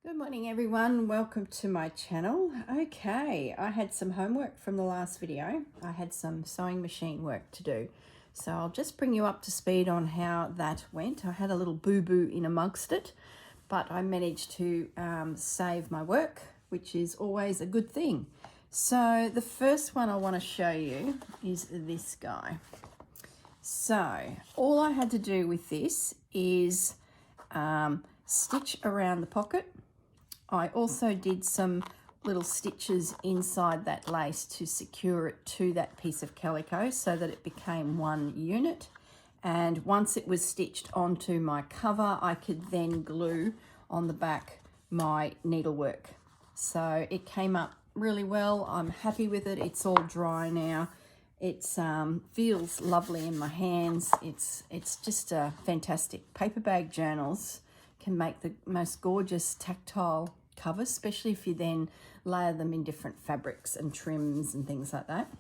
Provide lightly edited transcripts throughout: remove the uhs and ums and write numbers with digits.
Good morning everyone, welcome to my channel. Okay, I had some homework from the last video. I had some sewing machine work to do. So I'll just bring you up to speed on how that went. I had a little boo-boo in amongst it, but I managed to save my work, which is always a good thing. So the first one I want to show you is this guy. So all I had to do with this is stitch around the pocket. I also did some little stitches inside that lace to secure it to that piece of calico so that it became one unit. And once it was stitched onto my cover, I could then glue on the back my needlework. So it came up really well. I'm happy with it. It's all dry now. It feels lovely in my hands. It's just a fantastic. Paper bag journals can make the most gorgeous tactile covers, especially if you then layer them in different fabrics and trims and things like that.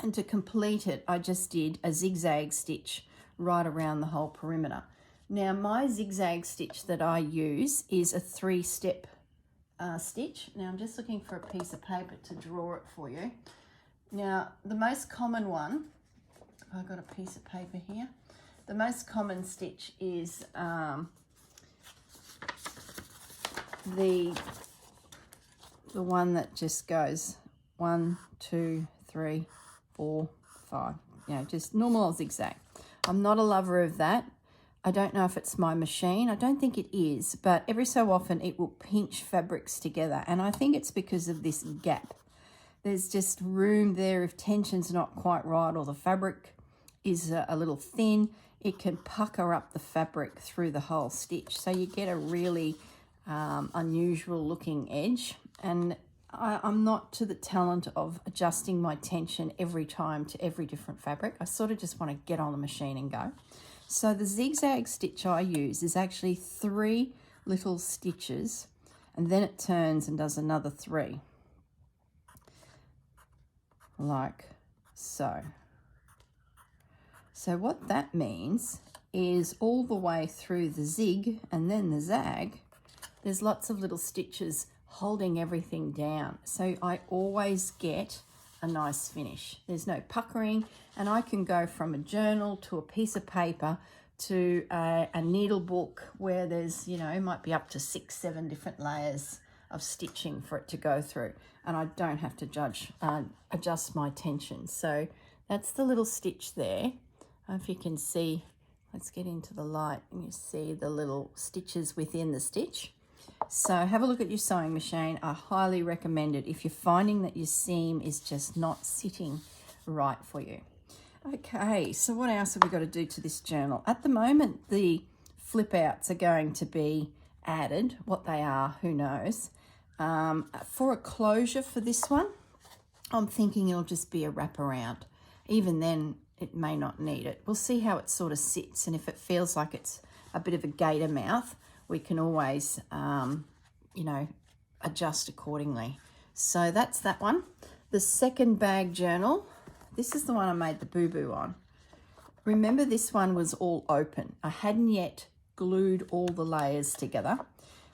And to complete it, I just did a zigzag stitch right around the whole perimeter. Now my zigzag stitch that I use is a 3-step stitch. Now I'm just looking for a piece of paper to draw it for you. Now the most common one, I've got a piece of paper here. The most common stitch is the one that just goes 1, 2, 3, 4, 5. You know, just normal old zigzag. I'm not a lover of that. I don't know if it's my machine. I don't think it is, but every so often it will pinch fabrics together, and I think it's because of this gap. There's just room there if tension's not quite right or the fabric is a little thin. It can pucker up the fabric through the whole stitch, so you get a really unusual looking edge. And I'm not to the talent of adjusting my tension every time to every different fabric. I sort of just want to get on the machine and go. So the zigzag stitch I use is actually 3 little stitches, and then it turns and does another 3, like so. So what that means is all the way through the zig and then the zag, there's lots of little stitches holding everything down. So I always get a nice finish. There's no puckering, and I can go from a journal to a piece of paper to a needle book where there's, you know, might be up to 6, 7 different layers of stitching for it to go through, and I don't have to adjust my tension. So that's the little stitch there. I don't know if you can see. Let's get into the light and you see the little stitches within the stitch. So have a look at your sewing machine. I highly recommend it if you're finding that your seam is just not sitting right for you. Okay, so what else have we got to do to this journal? At the moment, the flip outs are going to be added. What they are, who knows. For a closure for this one, I'm thinking it'll just be a wraparound. Even then, it may not need it. We'll see how it sort of sits, and if it feels like it's a bit of a gator mouth, we can always, you know, adjust accordingly. So that's that one. The second bag journal, this is the one I made the boo-boo on. Remember, this one was all open. I hadn't yet glued all the layers together.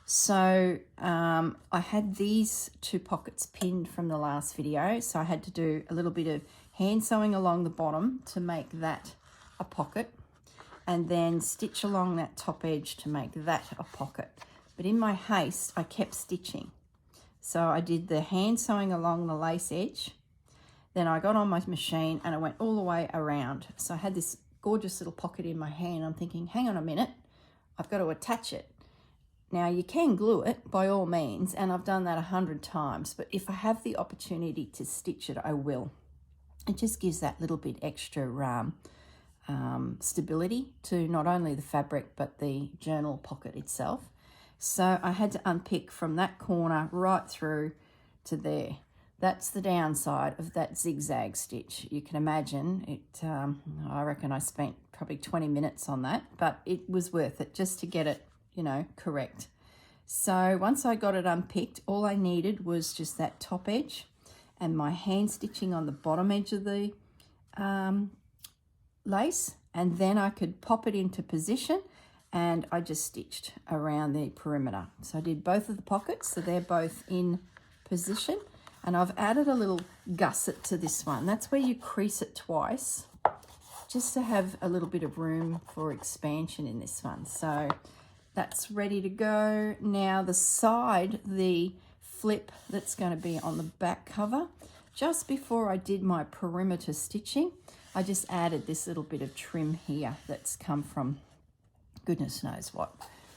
So I had these 2 pockets pinned from the last video. So I had to do a little bit of hand sewing along the bottom to make that a pocket, and then stitch along that top edge to make that a pocket. But in my haste, I kept stitching. So I did the hand sewing along the lace edge, then I got on my machine and I went all the way around. So I had this gorgeous little pocket in my hand. I'm thinking, hang on a minute, I've got to attach it. Now you can glue it by all means, and I've done that 100 times, but if I have the opportunity to stitch it, I will. It just gives that little bit extra stability to not only the fabric but the journal pocket itself. So I had to unpick from that corner right through to there. That's the downside of that zigzag stitch. You can imagine it. I reckon I spent probably 20 minutes on that, but it was worth it just to get it, you know, correct. So once I got it unpicked, all I needed was just that top edge and my hand stitching on the bottom edge of the lace, and then I could pop it into position and I just stitched around the perimeter. So I did both of the pockets, so they're both in position, and I've added a little gusset to this one. That's where you crease it twice, just to have a little bit of room for expansion in this one. So that's ready to go. Now the side, the flip that's going to be on the back cover, just before I did my perimeter stitching, I just added this little bit of trim here that's come from goodness knows what.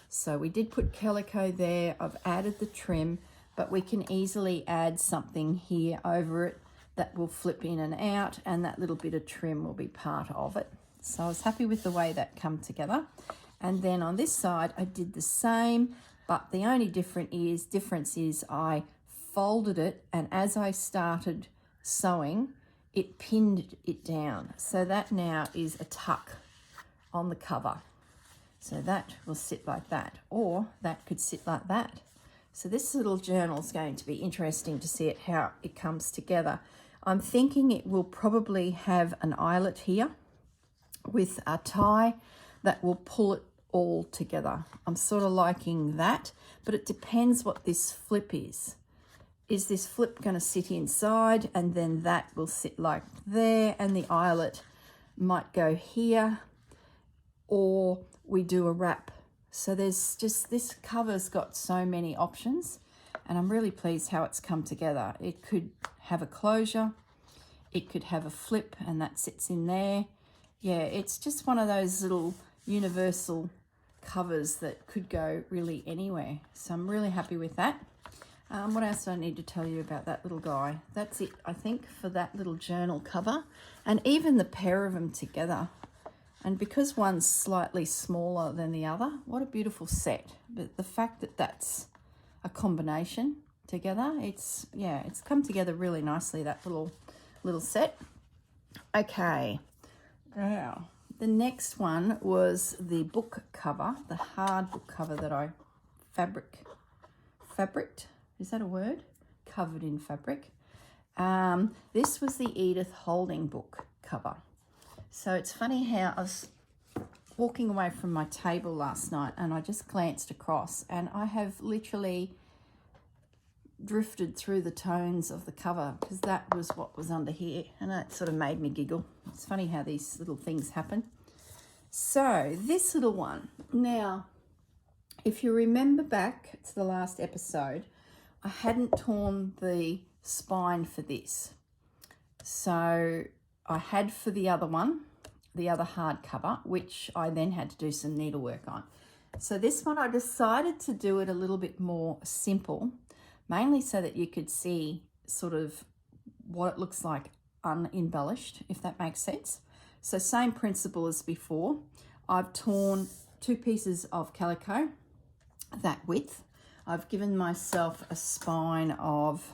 So we did put calico there. I've added the trim, but we can easily add something here over it that will flip in and out, and that little bit of trim will be part of it. So I was happy with the way that come together. And then on this side, I did the same, but the only difference is I folded it, and as I started sewing, it pinned it down. So that now is a tuck on the cover. So that will sit like that, or that could sit like that. So this little journal is going to be interesting to see how it comes together. I'm thinking it will probably have an eyelet here with a tie that will pull it all together. I'm sort of liking that, but it depends what this flip is. Is this flip going to sit inside, and then that will sit like there, and the eyelet might go here, or we do a wrap. So there's just, this cover's got so many options, and I'm really pleased how it's come together. It could have a closure, it could have a flip, and that sits in there. Yeah, it's just one of those little universal covers that could go really anywhere. So I'm really happy with that. What else do I need to tell you about that little guy? That's it, I think, for that little journal cover, and even the pair of them together. And because one's slightly smaller than the other, what a beautiful set. But the fact that that's a combination together, it's come together really nicely, that little set. Okay, now the next one was the book cover, the hard book cover that I fabriced. Is that a word? Covered in fabric. This was the Edith Holden book cover. So it's funny how I was walking away from my table last night, and I just glanced across, and I have literally drifted through the tones of the cover, because that was what was under here, and that sort of made me giggle. It's funny how these little things happen. So this little one, now if you remember back to the last episode, I hadn't torn the spine for this. So I had for the other one, the other hardcover, which I then had to do some needlework on. So this one I decided to do it a little bit more simple, mainly so that you could see sort of what it looks like unembellished, if that makes sense. So same principle as before. I've torn 2 pieces of calico, that width. I've given myself a spine of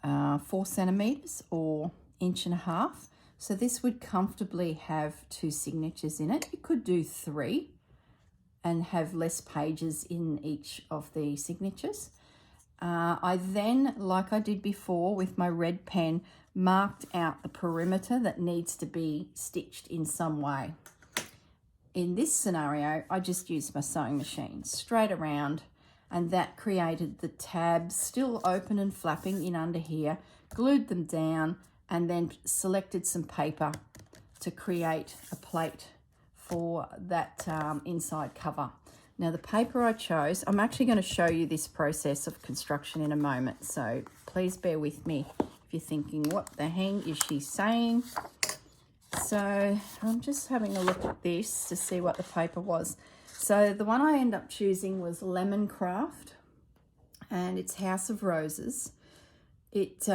4 centimeters or 1.5 inches. So this would comfortably have 2 signatures in it. You could do 3 and have less pages in each of the signatures. I then, like I did before with my red pen, marked out the perimeter that needs to be stitched in some way. In this scenario, I just used my sewing machine straight around, and that created the tabs still open and flapping in under here, glued them down, and then selected some paper to create a plate for that inside cover. Now the paper I chose, I'm actually going to show you this process of construction in a moment, so please bear with me if you're thinking, what the hang is she saying? So I'm just having a look at this to see what the paper was. So the one I ended up choosing was Lemon Craft, and it's House of Roses. It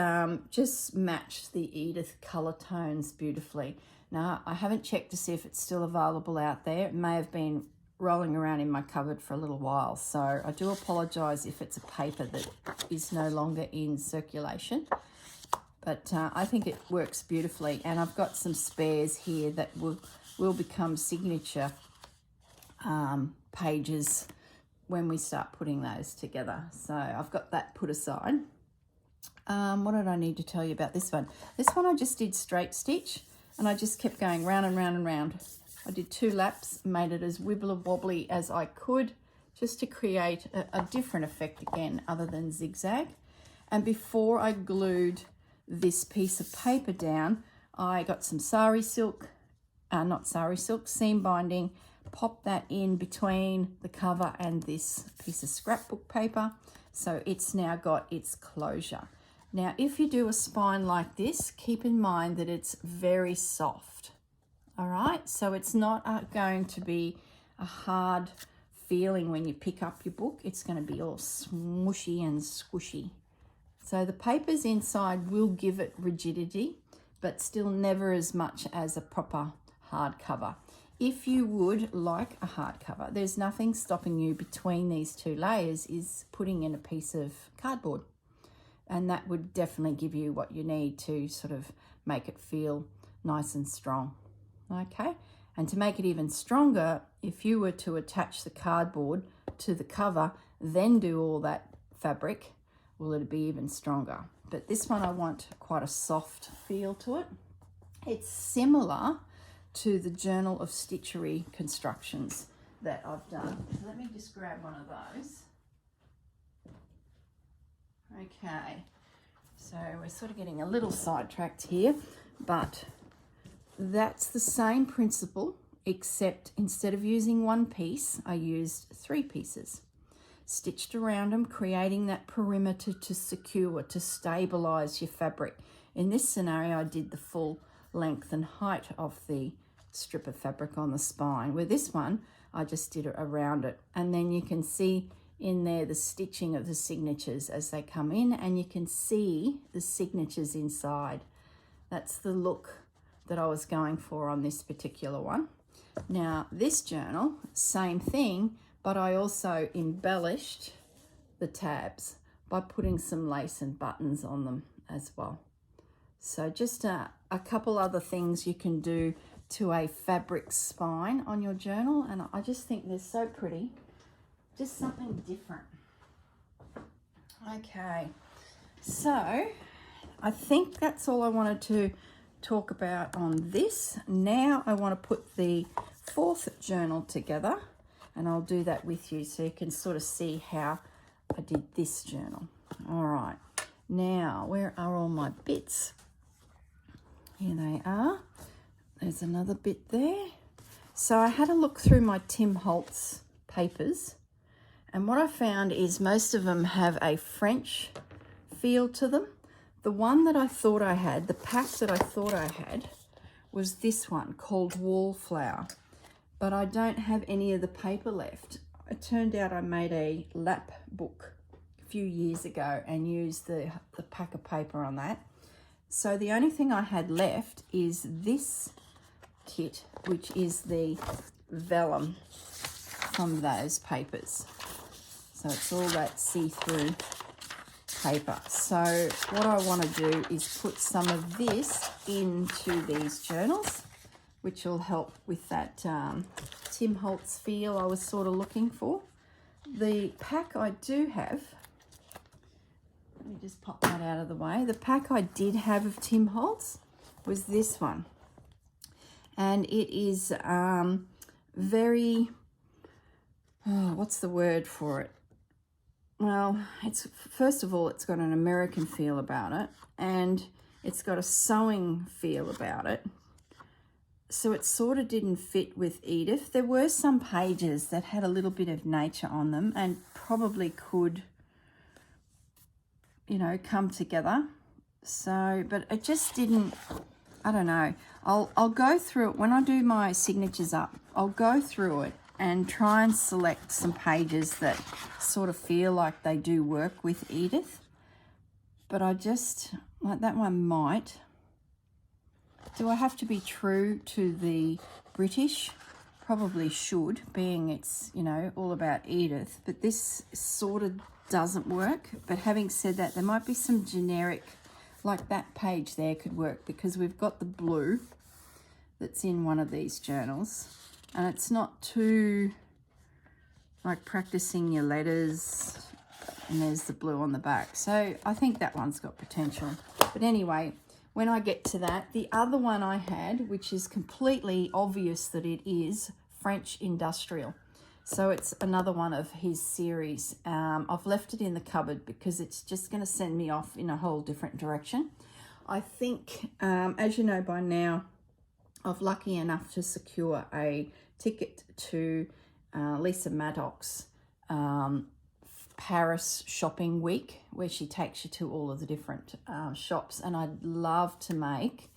just matched the Edith colour tones beautifully. Now, I haven't checked to see if it's still available out there. It may have been rolling around in my cupboard for a little while, so I do apologise if it's a paper that is no longer in circulation. But I think it works beautifully, and I've got some spares here that will become signature pages when we start putting those together. So I've got that put aside. What did I need to tell you about this one? This one I just did straight stitch, and I just kept going round and round and round I did 2 laps, made it as wibbly wobbly as I could, just to create a different effect again, other than zigzag. And before I glued this piece of paper down, I got some seam binding, popped that in between the cover and this piece of scrapbook paper, so it's now got its closure. Now, if you do a spine like this, keep in mind that it's very soft, all right? So it's not going to be a hard feeling when you pick up your book. It's going to be all smushy and squishy. So the papers inside will give it rigidity, but still never as much as a proper hardcover. If you would like a hardcover, there's nothing stopping you between these 2 layers is putting in a piece of cardboard. And that would definitely give you what you need to sort of make it feel nice and strong. Okay, and to make it even stronger, if you were to attach the cardboard to the cover, then do all that fabric, well, it'd be even stronger. But this one, I want quite a soft feel to it. It's similar to the Journal of Stitchery constructions that I've done. So let me just grab one of those. Okay, so we're sort of getting a little sidetracked here, but that's the same principle, except instead of using 1 piece, I used 3 pieces. Stitched around them, creating that perimeter to secure, to stabilize your fabric. In this scenario, I did the full length and height of the strip of fabric on the spine, where this one, I just did it around it. And then you can see in there the stitching of the signatures as they come in, and you can see the signatures inside. That's the look that I was going for on this particular one. Now, this journal, same thing, but I also embellished the tabs by putting some lace and buttons on them as well. So just a couple other things you can do to a fabric spine on your journal, and I just think they're so pretty. Just something different. Okay, so I think that's all I wanted to talk about on this. Now I want to put the 4th journal together, and I'll do that with you so you can sort of see how I did this journal. All right, now where are all my bits? Here they are. There's another bit there. So I had a look through my Timholtz papers, and what I found is most of them have a French feel to them. The one that I thought I had, the pack that I thought I had, was this one called Wallflower, but I don't have any of the paper left. It turned out I made a lap book a few years ago and used the pack of paper on that. So the only thing I had left is this kit, which is the vellum from those papers. So it's all that see-through paper. So what I want to do is put some of this into these journals, which will help with that Timholtz feel I was sort of looking for. The pack I do have, let me just pop that out of the way. The pack I did have of Timholtz was this one. And it is very, what's the word for it? Well, it's first of all, it's got an American feel about it, and it's got a sewing feel about it. So it sort of didn't fit with Edith. There were some pages that had a little bit of nature on them and probably could, you know, come together. So, but it just didn't, I don't know. I'll go through it when I do my signatures up. I'll go through it and try and select some pages that sort of feel like they do work with Edith. But I just, like that one might. Do I have to be true to the British? Probably should, being it's, you know, all about Edith. But this sort of doesn't work. But having said that, there might be some generic, like that page there could work because we've got the blue that's in one of these journals. And it's not too like practicing your letters, and there's the blue on the back. So I think that one's got potential. But anyway, when I get to that, the other one I had, which is completely obvious that it is French Industrial. So it's another one of his series. I've left it in the cupboard because it's just going to send me off in a whole different direction. I think, as you know by now, I'm lucky enough to secure a ticket to Lisa Maddox's Paris shopping week, where she takes you to all of the different shops, and I'd love to make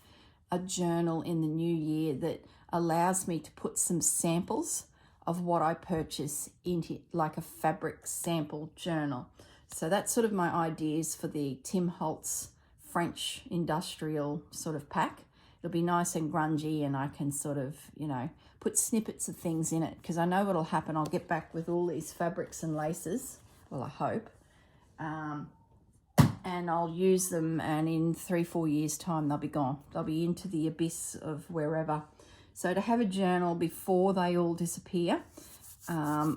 a journal in the new year that allows me to put some samples of what I purchase into like a fabric sample journal. So that's sort of my ideas for the Timholtz French Industrial sort of pack. It'll be nice and grungy, and I can sort of, you know, put snippets of things in it, because I know what'll happen. I'll get back with all these fabrics and laces, well, I hope, and I'll use them, and in 3-4 years time they'll be gone. They'll be into the abyss of wherever. So to have a journal before they all disappear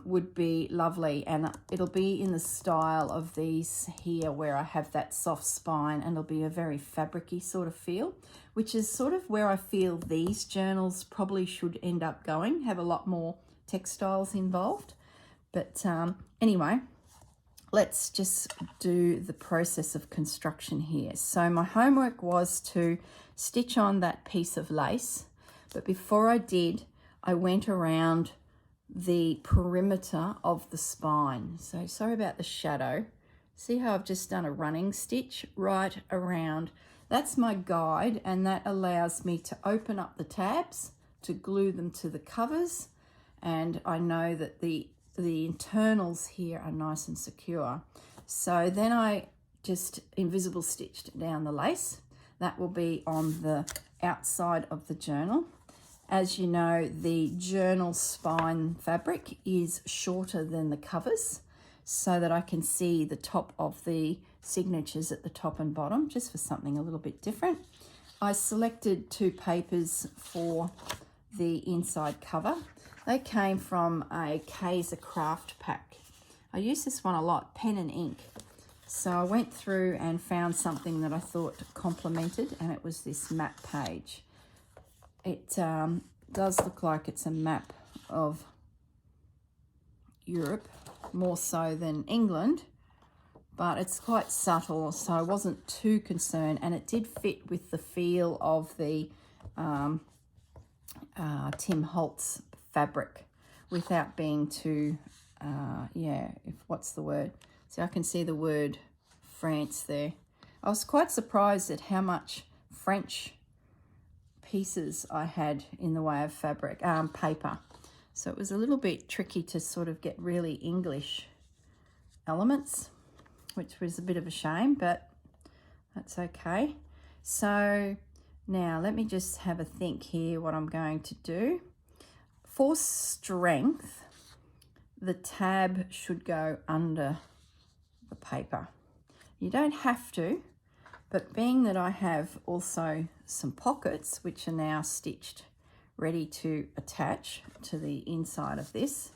would be lovely, and it'll be in the style of these here, where I have that soft spine, and it'll be a very fabricy sort of feel, which is sort of where I feel these journals probably should end up going, have a lot more textiles involved. But anyway, let's just do the process of construction here. So my homework was to stitch on that piece of lace, but before I did, I went around the perimeter of the spine. So sorry about the shadow. See how I've just done a running stitch right around. That's my guide, and that allows me to open up the tabs to glue them to the covers, and I know that the internals here are nice and secure. So then I just invisible stitched down the lace. That will be on the outside of the journal. As you know, the journal spine fabric is shorter than the covers, so that I can see the top of the signatures at the top and bottom, just for something a little bit different. I selected 2 papers for the inside cover. They came from a Kaiser craft pack. I use this one a lot, pen and ink. So I went through and found something that I thought complemented, and it was this map page. It does look like it's a map of Europe, more so than England, but it's quite subtle, so I wasn't too concerned, and it did fit with the feel of the Timholtz fabric without being too, what's the word? See, I can see the word France there. I was quite surprised at how much French pieces I had in the way of fabric, paper. So it was a little bit tricky to sort of get really English elements, which was a bit of a shame, but that's okay. So now let me just have a think here what I'm going to do. For strength, the tab should go under the paper. You don't have to, but being that I have also some pockets which are now stitched ready to attach to the inside of this,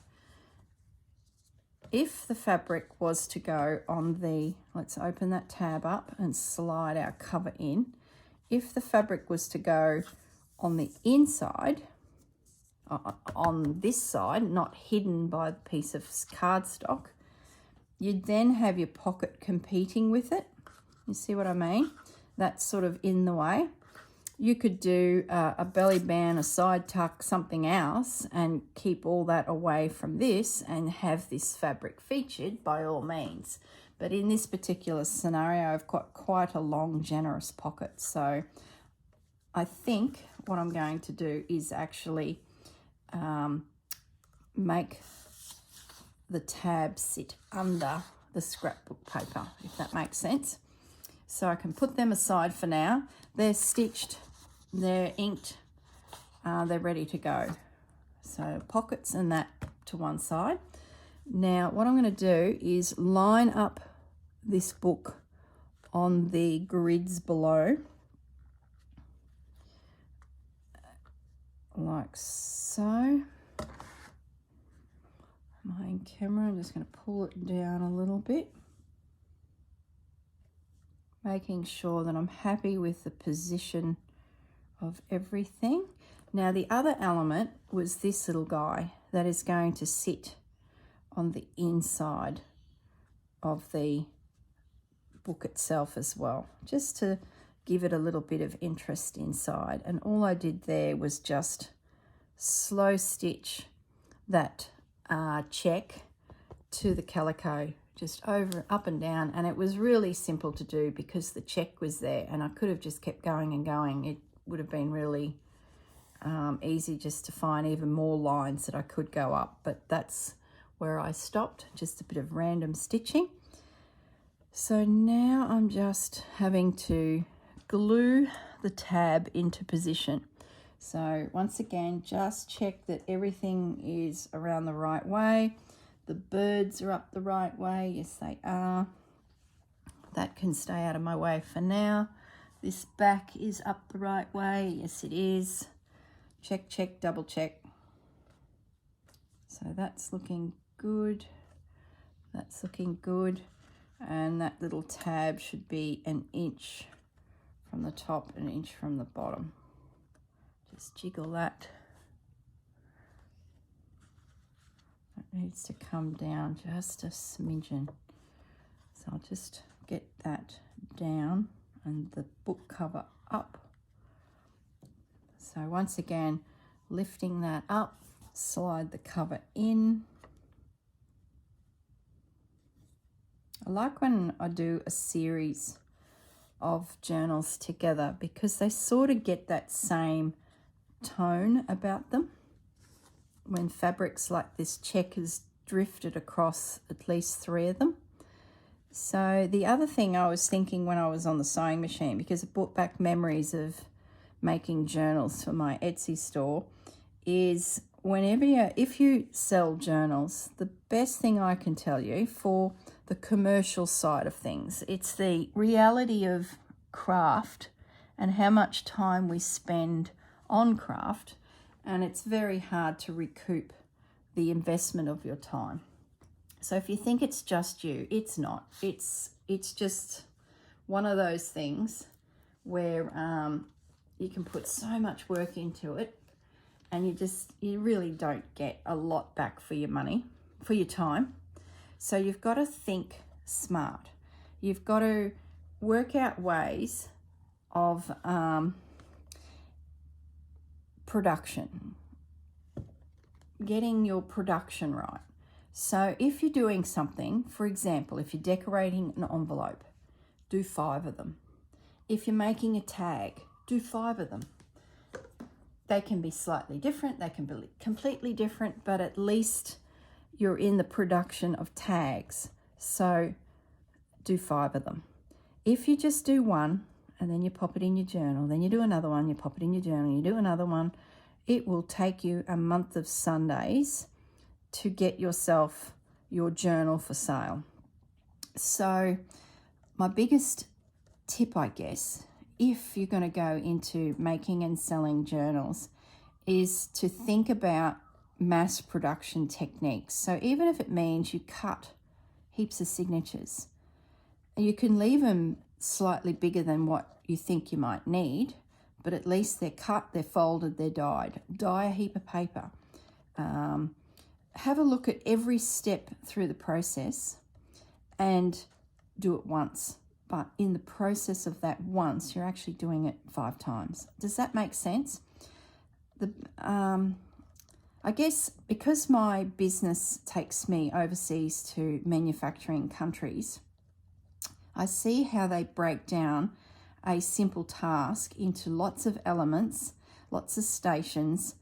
if the fabric was to go on the, let's open that tab up and slide our cover in, if the fabric was to go on the inside, on this side, not hidden by the piece of cardstock, you'd then have your pocket competing with it. You see what I mean? That's sort of in the way. You could do a belly band, a side tuck, something else, and keep all that away from this and have this fabric featured by all means. But in this particular scenario, I've got quite a long, generous pocket. So I think what I'm going to do is actually make the tab sit under the scrapbook paper, if that makes sense. So I can put them aside for now. They're stitched, they're inked, they're ready to go. So pockets and that to one side. Now what I'm going to do is line up this book on the grids below, like so. My camera, I'm just going to pull it down a little bit. making sure that I'm happy with the position of everything. Now the other element was this little guy that is going to sit on the inside of the book itself as well, just to give it a little bit of interest inside. And all I did there was just slow stitch that check to the calico, just over, up and down, and it was really simple to do because the check was there and I could have just kept going and going. It would have been really easy just to find even more lines that I could go up, but that's where I stopped, just a bit of random stitching. So now I'm just having to glue the tab into position. So once again, just check that everything is around the right way. The birds are up the right way. Yes, they are. That can stay out of my way for now. This back is up the right way. Yes, it is. Check, check, double check. So that's looking good. That's looking good. And that little tab should be 1 inch from the top, 1 inch from the bottom. Just jiggle that. That needs to come down just a smidgen. So I'll just get that down and the book cover up. So once again, lifting that up, slide the cover in. I like when I do a series of journals together because they sort of get that same tone about them. When fabrics like this check has drifted across at least 3 of them. So the other thing I was thinking when I was on the sewing machine, because it brought back memories of making journals for my Etsy store, is if you sell journals, the best thing I can tell you for the commercial side of things, it's the reality of craft and how much time we spend on craft, and it's very hard to recoup the investment of your time. So if you think it's just you, it's not. It's just one of those things where you can put so much work into it and you really don't get a lot back for your money, for your time. So you've got to think smart. You've got to work out ways of production, getting your production right. So if you're doing something, for example, if you're decorating an envelope, do 5 of them. If you're making a tag, do 5 of them. They can be slightly different, they can be completely different, but at least you're in the production of tags. So do 5 of them. If you just do 1 and then you pop it in your journal, then you do another one, you pop it in your journal, you do another one, it will take you a month of Sundays to get yourself your journal for sale. So my biggest tip, I guess, if you're going to go into making and selling journals, is to think about mass production techniques. So even if it means you cut heaps of signatures, you can leave them slightly bigger than what you think you might need, but at least they're cut, they're folded, they're dyed. Dye a heap of paper. Have a look at every step through the process and do it once. But in the process of that once, you're actually doing it 5 times. Does that make sense? I guess because my business takes me overseas to manufacturing countries, I see how they break down a simple task into lots of elements, lots of stations,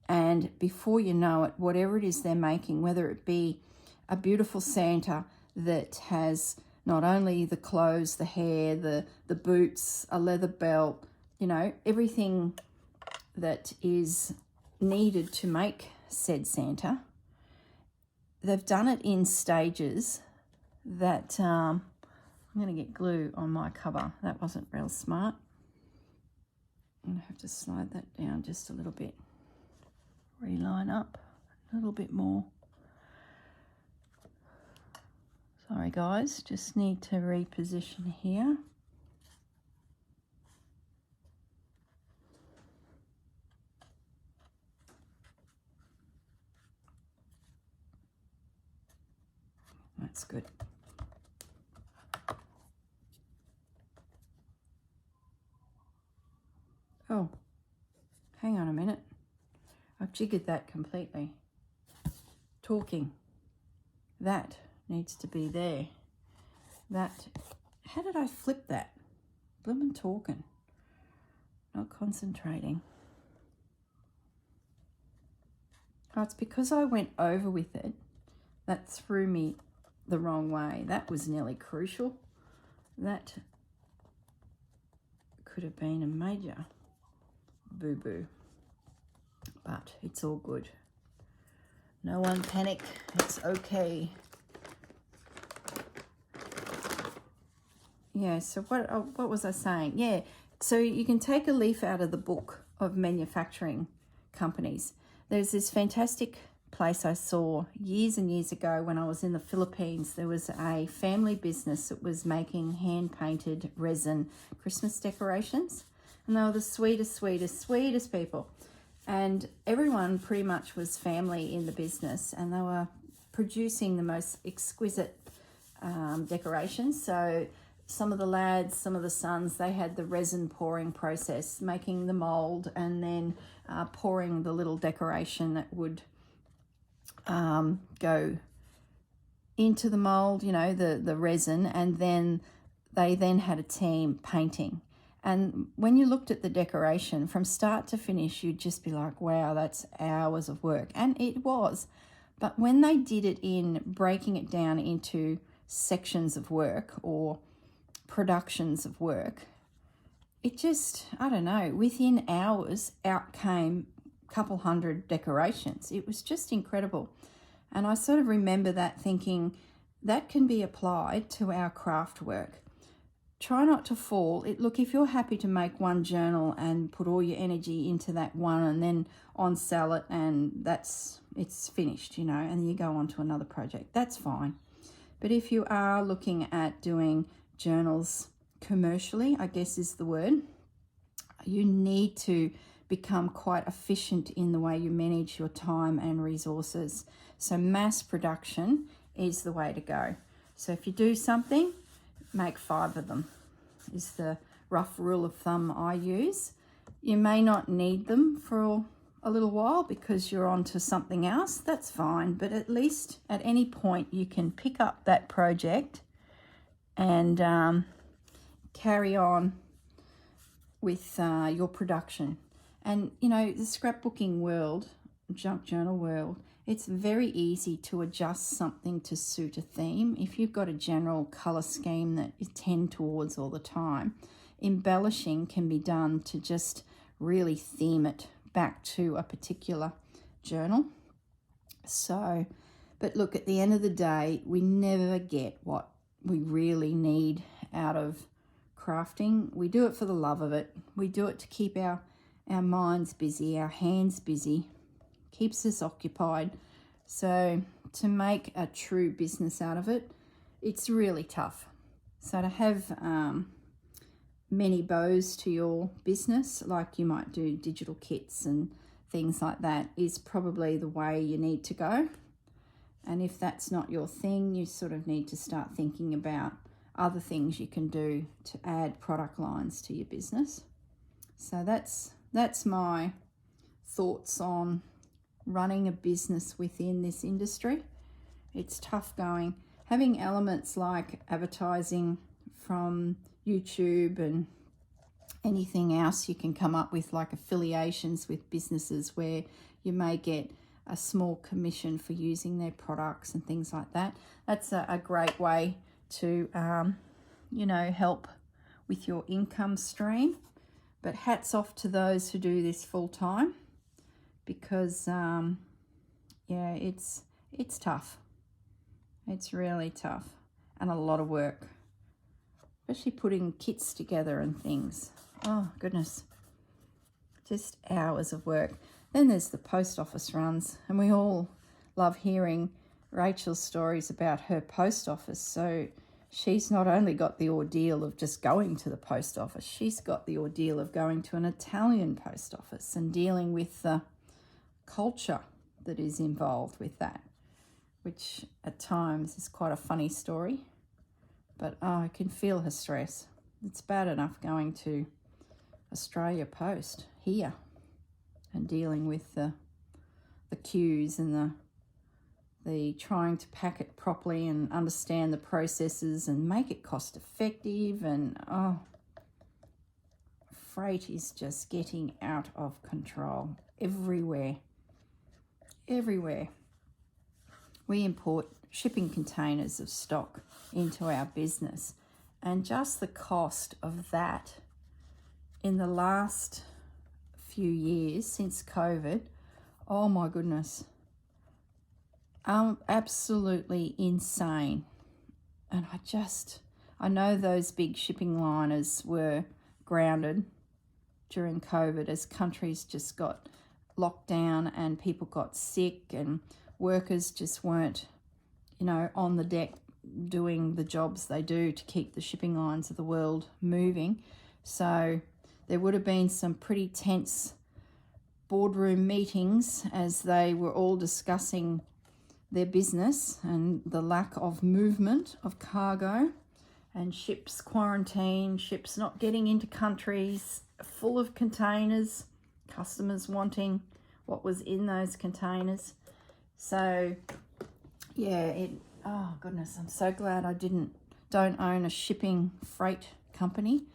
and before you know it, whatever it is they're making, whether it be a beautiful Santa that has not only the clothes, the hair, the boots, a leather belt, everything that is needed to make said Santa, they've done it in stages that I'm going to get glue on my cover. That wasn't real smart. I'm going to have to slide that down just a little bit. Reline up a little bit more. Sorry guys, just need to reposition here. That's good. Oh, hang on a minute. I've jiggered that completely. Talking. That needs to be there. That, how did I flip that? Bloomin' talking. Not concentrating. Oh, it's because I went over with it. That threw me the wrong way. That was nearly crucial. That could have been a major boo-boo. But it's all good. No one panic. It's okay. Yeah, so what was I saying? Yeah, so you can take a leaf out of the book of manufacturing companies. There's this fantastic place I saw years and years ago when I was in the Philippines. There was a family business that was making hand-painted resin Christmas decorations. And they were the sweetest, sweetest, sweetest people. And everyone pretty much was family in the business, and they were producing the most exquisite decorations. So some of the lads, some of the sons, they had the resin pouring process, making the mold and then pouring the little decoration that would go into the mold, you know, the resin, and then they then had a team painting. And when you looked at the decoration from start to finish, you'd just be like, wow, that's hours of work. And it was. But when they did it in breaking it down into sections of work or productions of work, it just, I don't know, within hours out came a couple hundred decorations. It was just incredible. And I sort of remember that thinking that can be applied to our craft work. Try not to fall. Look, if you're happy to make one journal and put all your energy into that one and then on sell it and it's finished, you know, and you go on to another project, that's fine. But if you are looking at doing journals commercially, I guess is the word, you need to become quite efficient in the way you manage your time and resources. So mass production is the way to go. So if you do something, make 5 of them is the rough rule of thumb I use. You may not need them for a little while because you're on to something else. That's fine, but at least at any point you can pick up that project and carry on with your production. And, you know, the scrapbooking world, junk journal world, it's very easy to adjust something to suit a theme. If you've got a general colour scheme that you tend towards all the time, embellishing can be done to just really theme it back to a particular journal. So, but look, at the end of the day, we never get what we really need out of crafting. We do it for the love of it. We do it to keep our minds busy, our hands busy, keeps us occupied. So to make a true business out of it, it's really tough. So to have many bows to your business, like you might do digital kits and things like that, is probably the way you need to go. And if that's not your thing, you sort of need to start thinking about other things you can do to add product lines to your business. So that's my thoughts on running a business within this industry. It's tough going. Having elements like advertising from YouTube and anything else you can come up with, like affiliations with businesses where you may get a small commission for using their products and things like that. That's a great way to, you know, help with your income stream. But hats off to those who do this full time, because yeah, it's tough. It's really tough and a lot of work, especially putting kits together and things. Oh goodness, just hours of work. Then there's the post office runs, and we all love hearing Rachel's stories about her post office. So she's not only got the ordeal of just going to the post office, she's got the ordeal of going to an Italian post office and dealing with the culture that is involved with that. which at times is quite a funny story. But I can feel her stress. It's bad enough going to Australia Post here and dealing with the queues and the trying to pack it properly and understand the processes and make it cost effective, and freight is just getting out of control everywhere. We import shipping containers of stock into our business, and just the cost of that in the last few years since COVID, oh my goodness, absolutely insane. And I know those big shipping liners were grounded during COVID as countries just got locked down and people got sick and workers just weren't, on the deck doing the jobs they do to keep the shipping lines of the world moving. So there would have been some pretty tense boardroom meetings as they were all discussing their business and the lack of movement of cargo, and ships quarantine, ships not getting into countries full of containers, customers wanting what was in those containers. So yeah, oh goodness, I'm so glad I don't own a shipping freight company.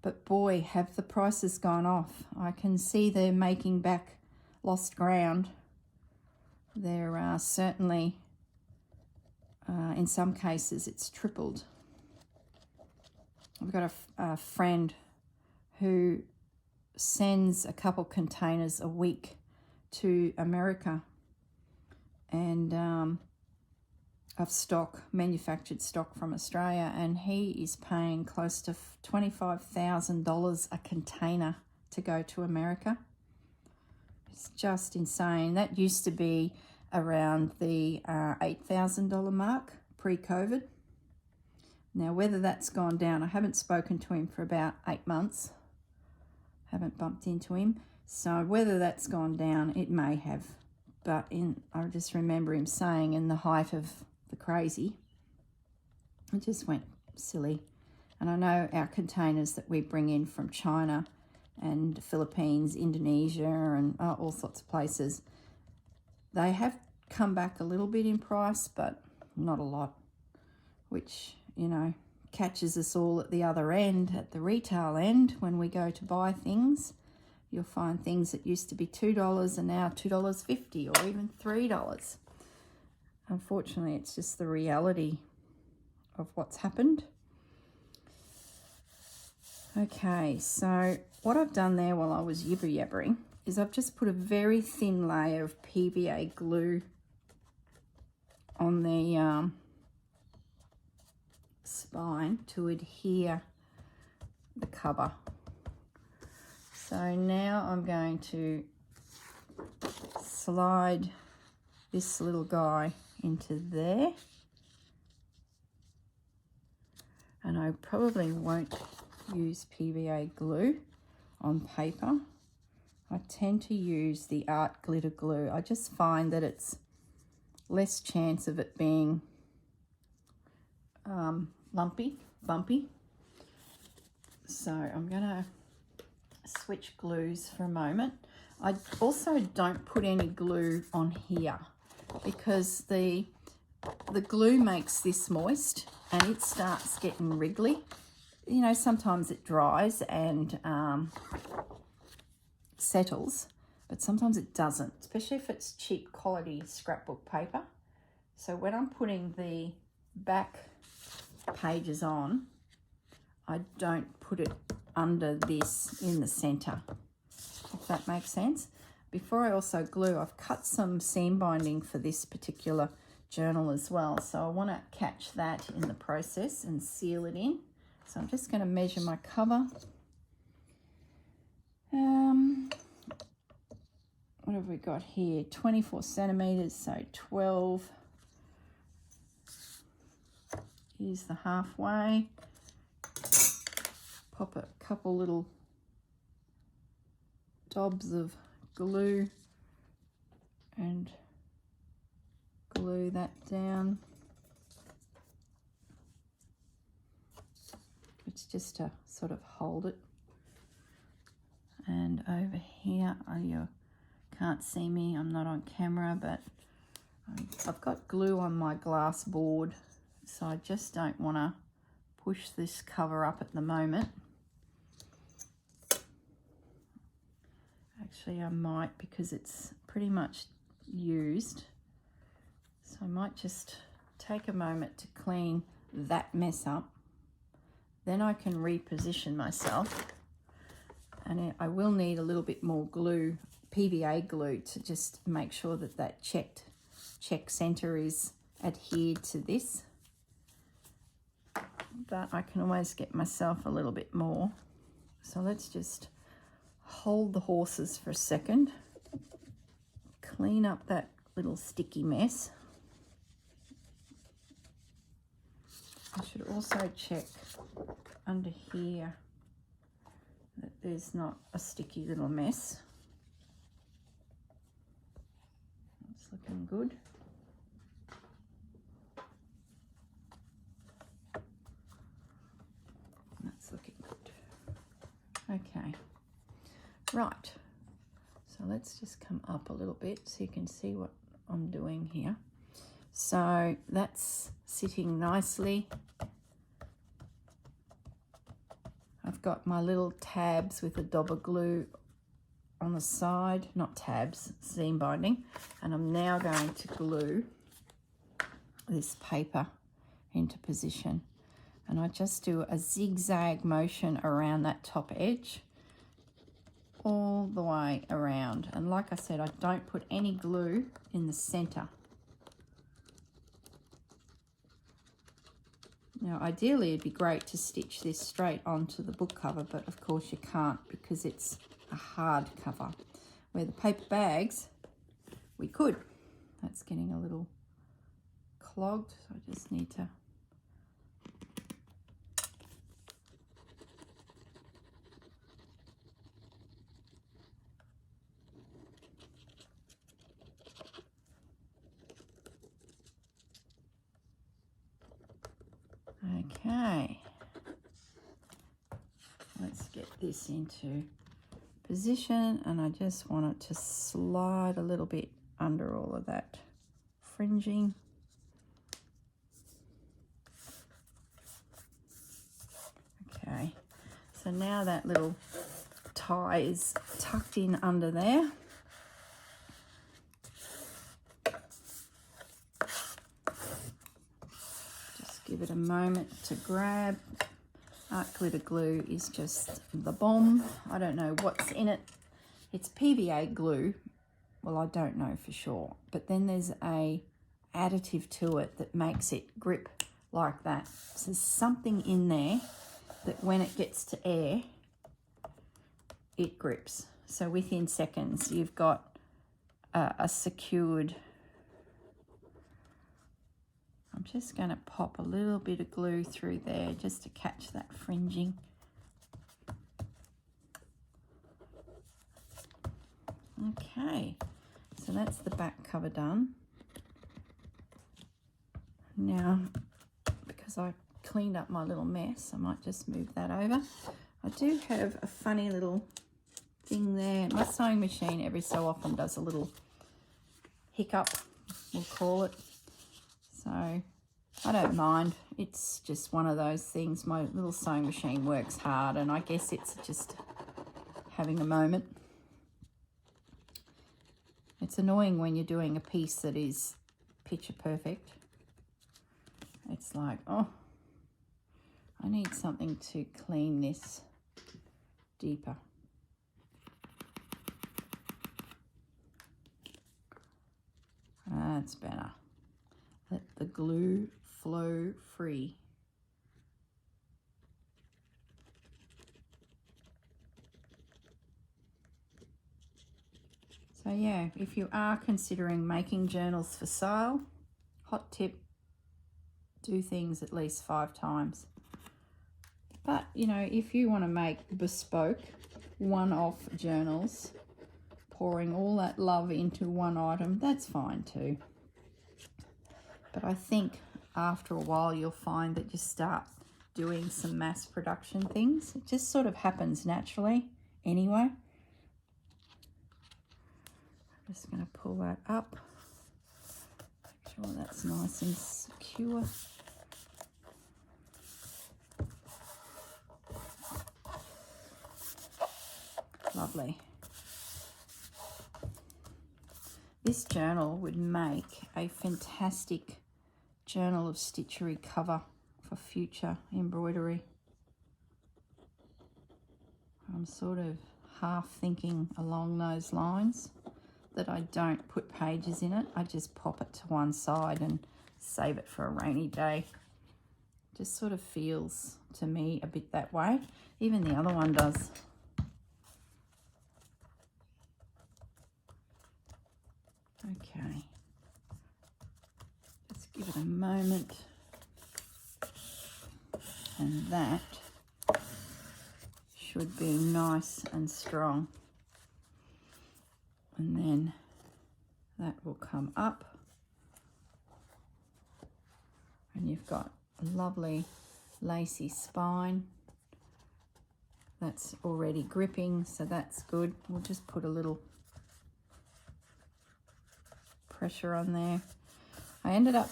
But boy, have the prices gone off. I can see they're making back lost ground. They're certainly, in some cases, it's tripled. I've got a friend who sends a couple containers a week to America, and of stock, manufactured stock from Australia, and he is paying close to $25,000 a container to go to America. It's just insane. That used to be around the $8,000 mark pre-COVID. Now, whether that's gone down, I haven't spoken to him for about 8 months. Haven't bumped into him. So whether that's gone down, it may have. But I just remember him saying in the height of the crazy, it just went silly. And I know our containers that we bring in from China and Philippines, Indonesia, and all sorts of places, they have come back a little bit in price, but not a lot, which, catches us all at the other end, at the retail end. When we go to buy things, you'll find things that used to be $2 and now $2.50 or even $3. Unfortunately, it's just the reality of what's happened. Okay, so what I've done there while I was yibber-yabbering is I've just put a very thin layer of PVA glue on the spine to adhere the cover. So now I'm going to slide this little guy into there, and I probably won't use PVA glue on paper. I tend to use the art glitter glue. I just find that it's less chance of it being bumpy. So I'm gonna switch glues for a moment. I also don't put any glue on here because the glue makes this moist and it starts getting wriggly. Sometimes it dries and settles, but sometimes it doesn't, especially if it's cheap quality scrapbook paper. So when I'm putting the back pages on, I don't put it under this in the center, if that makes sense. Before I also glue, I've cut some seam binding for this particular journal as well, so I want to catch that in the process and seal it in. So I'm just going to measure my cover. What have we got here? 24 centimeters, so 12 is the halfway. Pop a couple little dobs of glue and glue glue that down. It's just to sort of hold it. And over here, you can't see me, I'm not on camera, but I've got glue on my glass board, so I just don't want to push this cover up at the moment. Actually, I might, because it's pretty much used. So I might just take a moment to clean that mess up. Then I can reposition myself. And I will need a little bit more glue, PVA glue, to just make sure that that check center is adhered to this. But I can always get myself a little bit more. So let's just hold the horses for a second. Clean up that little sticky mess. I should also check under here that there's not a sticky little mess. It's looking good. That's looking good. Okay, right. So let's just come up a little bit so you can see what I'm doing here. So that's sitting nicely. I've got my little tabs with a dab of glue on the side, not tabs, seam binding, and I'm now going to glue this paper into position. And I just do a zigzag motion around that top edge, all the way around. And like I said, I don't put any glue in the center. Now, ideally, it'd be great to stitch this straight onto the book cover, but of course you can't because it's a hard cover. Where the paper bags, we could. That's getting a little clogged, so I just need to okay, let's get this into position, and I just want it to slide a little bit under all of that fringing. Okay, so now that little tie is tucked in under there. Give it a moment to grab. Art glitter glue is just the bomb. I don't know what's in it. It's PVA glue. Well, I don't know for sure. But then there's a additive to it that makes it grip like that. So there's something in there that when it gets to air, it grips. So within seconds, you've got a secured. I'm just going to pop a little bit of glue through there just to catch that fringing. Okay, so that's the back cover done. Now, because I cleaned up my little mess, I might just move that over. I do have a funny little thing there. My sewing machine every so often does a little hiccup, we'll call it. So I don't mind. It's just one of those things. My little sewing machine works hard, and I guess it's just having a moment. It's annoying when you're doing a piece that is picture perfect. It's like, oh, I need something to clean this deeper. That's better. Let the glue flow free. So yeah, if you are considering making journals for sale, hot tip, do things at least 5 times. But you know, if you want to make bespoke one-off journals, pouring all that love into one item, that's fine too. But I think after a while you'll find that you start doing some mass production things. It just sort of happens naturally anyway. I'm just going to pull that up. Make sure that's nice and secure. Lovely. This journal would make a fantastic journal of stitchery cover for future embroidery. I'm sort of half thinking along those lines, that I don't put pages in it. I just pop it to one side and save it for a rainy day. Just sort of feels to me a bit that way. Even the other one does. Okay, let's give it a moment, and that should be nice and strong, and then that will come up, and you've got a lovely lacy spine that's already gripping, so that's good. We'll just put a little pressure on there. I ended up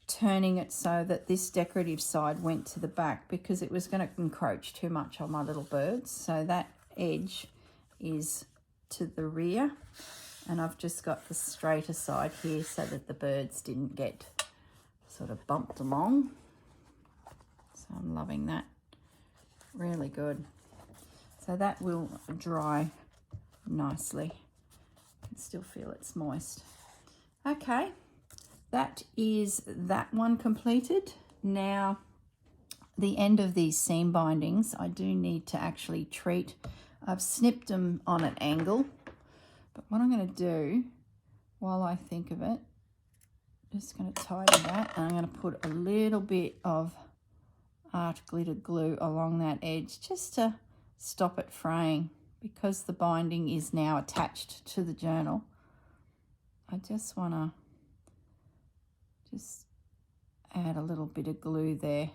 turning it so that this decorative side went to the back because it was going to encroach too much on my little birds. So that edge is to the rear, and I've just got the straighter side here so that the birds didn't get sort of bumped along. So I'm loving that. Really good. So that will dry nicely. I can still feel it's moist. Okay, that is that one completed. Now, the end of these seam bindings, I do need to actually treat. I've snipped them on an angle, but what I'm going to do while I think of it, just going to tidy that, and I'm going to put a little bit of art glitter glue along that edge just to stop it fraying, because the binding is now attached to the journal. I just want to just add a little bit of glue there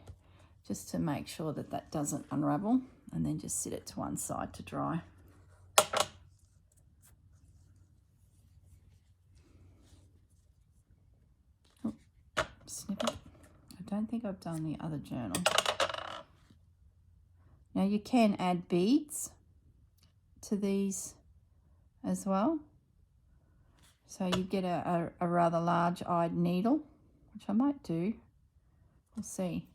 just to make sure that that doesn't unravel, and then just sit it to one side to dry. Oh, snip it. I don't think I've done the other journal. Now you can add beads to these as well. So you get a rather large-eyed needle, which I might do. We'll see.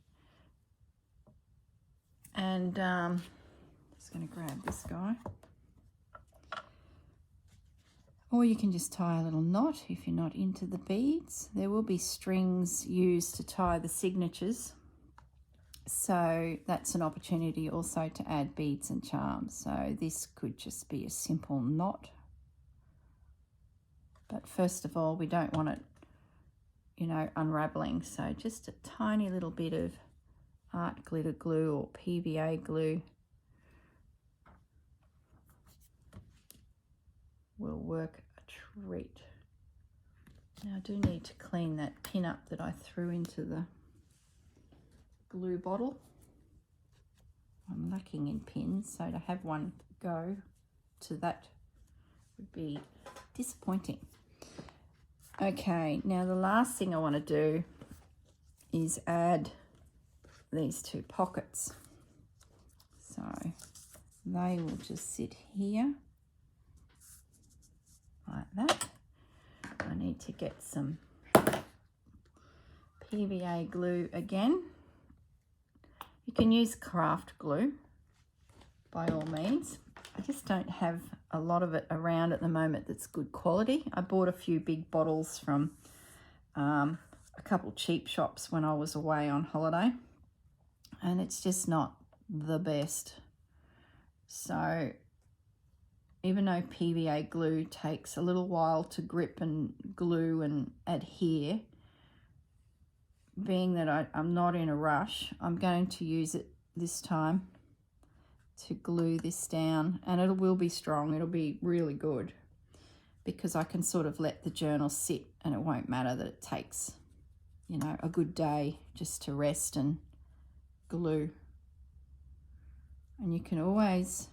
And just going to grab this guy. Or you can just tie a little knot if you're not into the beads. There will be strings used to tie the signatures. So that's an opportunity also to add beads and charms. So this could just be a simple knot. But first of all, we don't want it, you know, unraveling. So just a tiny little bit of art glitter glue or PVA glue will work a treat. Now I do need to clean that pin up that I threw into the glue bottle. I'm lacking in pins, so to have one go to that would be disappointing. Okay, now the last thing I want to do is add these two pockets. So they will just sit here like that. I need to get some PVA glue again. You can use craft glue by all means. I just don't have a lot of it around at the moment that's good quality. I bought a few big bottles from a couple cheap shops when I was away on holiday, and it's just not the best. So even though PVA glue takes a little while to grip and glue and adhere, being that I'm not in a rush, I'm going to use it this time to glue this down, and it will be strong. It'll be really good because I can sort of let the journal sit, and it won't matter that it takes you know, a good day just to rest and glue. And you can always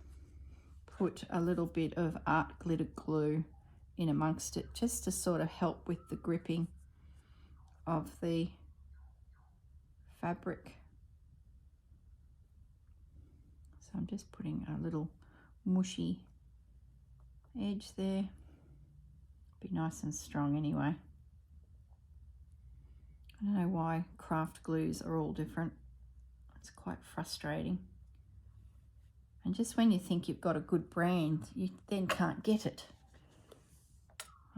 put a little bit of art glitter glue in amongst it just to sort of help with the gripping of the fabric. So I'm just putting a little mushy edge there. Be nice and strong anyway. I don't know why craft glues are all different. It's quite frustrating. And just when you think you've got a good brand, you then can't get it.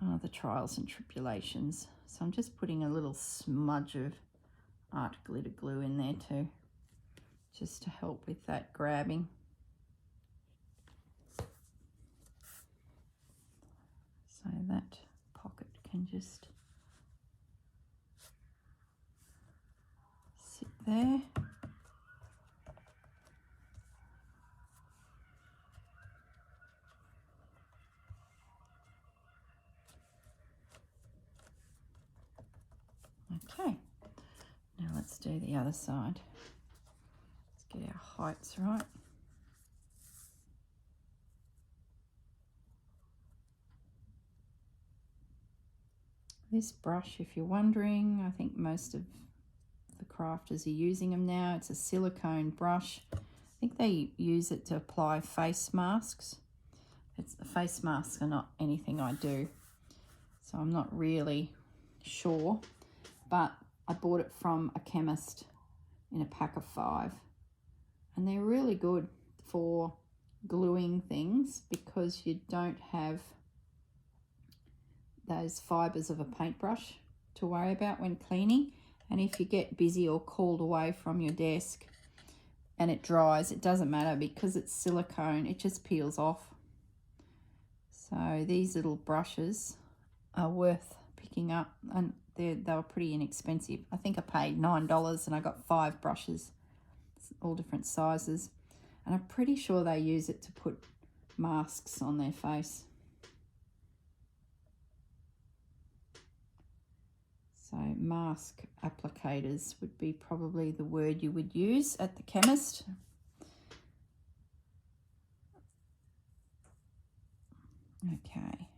Oh, the trials and tribulations. So I'm just putting a little smudge of art glitter glue in there too, just to help with that grabbing. So that pocket can just sit there. Okay, now let's do the other side. Let's get our heights right. This brush, if you're wondering, I think most of the crafters are using them now. It's a silicone brush. I think they use it to apply face masks. Face masks are not anything I do, so I'm not really sure. But I bought it from a chemist in a pack of 5. And they're really good for gluing things because you don't have those fibres of a paintbrush to worry about when cleaning. And if you get busy or called away from your desk and it dries, it doesn't matter because it's silicone, it just peels off. So these little brushes are worth picking up, and they were pretty inexpensive. I think I paid $9 and I got 5 brushes, all different sizes. And I'm pretty sure they use it to put masks on their face. So mask applicators would be probably the word you would use at the chemist. Okay.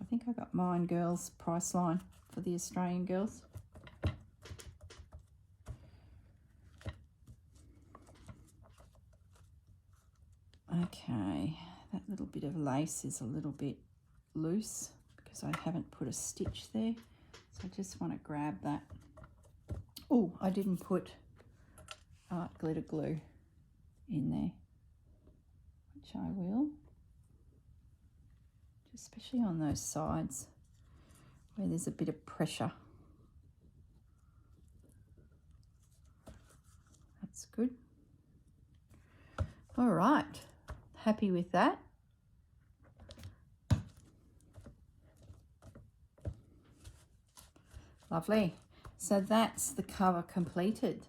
I think I got mine, girls, Priceline for the Australian girls. Okay, that little bit of lace is a little bit loose because I haven't put a stitch there. So I just want to grab that. Oh, I didn't put art glitter glue in there, which I will. Especially on those sides where there's a bit of pressure. That's good. All right, happy with that. Lovely. So that's the cover completed.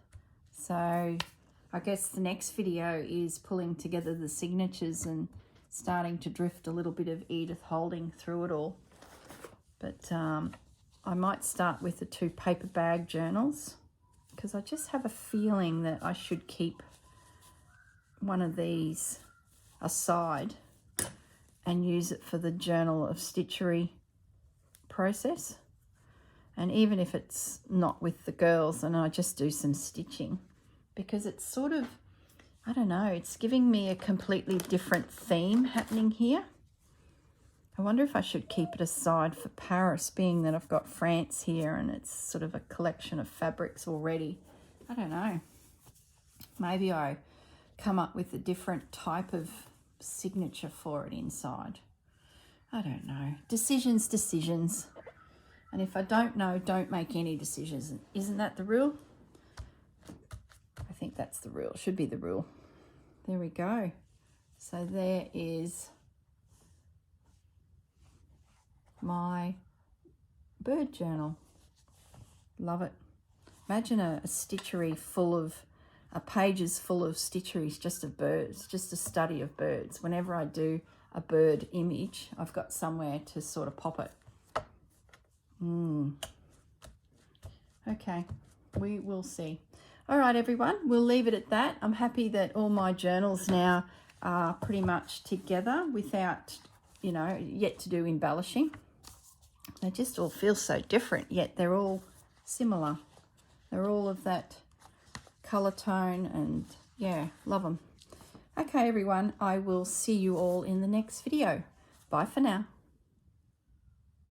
So I guess the next video is pulling together the signatures and starting to drift a little bit of Edith Holden through it all. But I might start with the 2 paper bag journals because I just have a feeling that I should keep one of these aside and use it for the journal of stitchery process. And even if it's not with the girls and I just do some stitching, because it's sort of, I don't know, it's giving me a completely different theme happening here. I wonder if I should keep it aside for Paris, being that I've got France here and it's sort of a collection of fabrics already. I don't know. Maybe I come up with a different type of signature for it inside. I don't know. Decisions. And if I don't know, don't make any decisions. Isn't that the rule? I think that's the rule. Should be the rule. There we go. So there is my bird journal. Love it. Imagine a stitchery full of, pages full of stitcheries just of birds, just a study of birds. Whenever I do a bird image, I've got somewhere to sort of pop it. Okay, we will see. All right, everyone, we'll leave it at that. I'm happy that all my journals now are pretty much together without, you know, yet to do embellishing. They just all feel so different, yet they're all similar. They're all of that colour tone, and yeah, love them. Okay, everyone, I will see you all in the next video. Bye for now.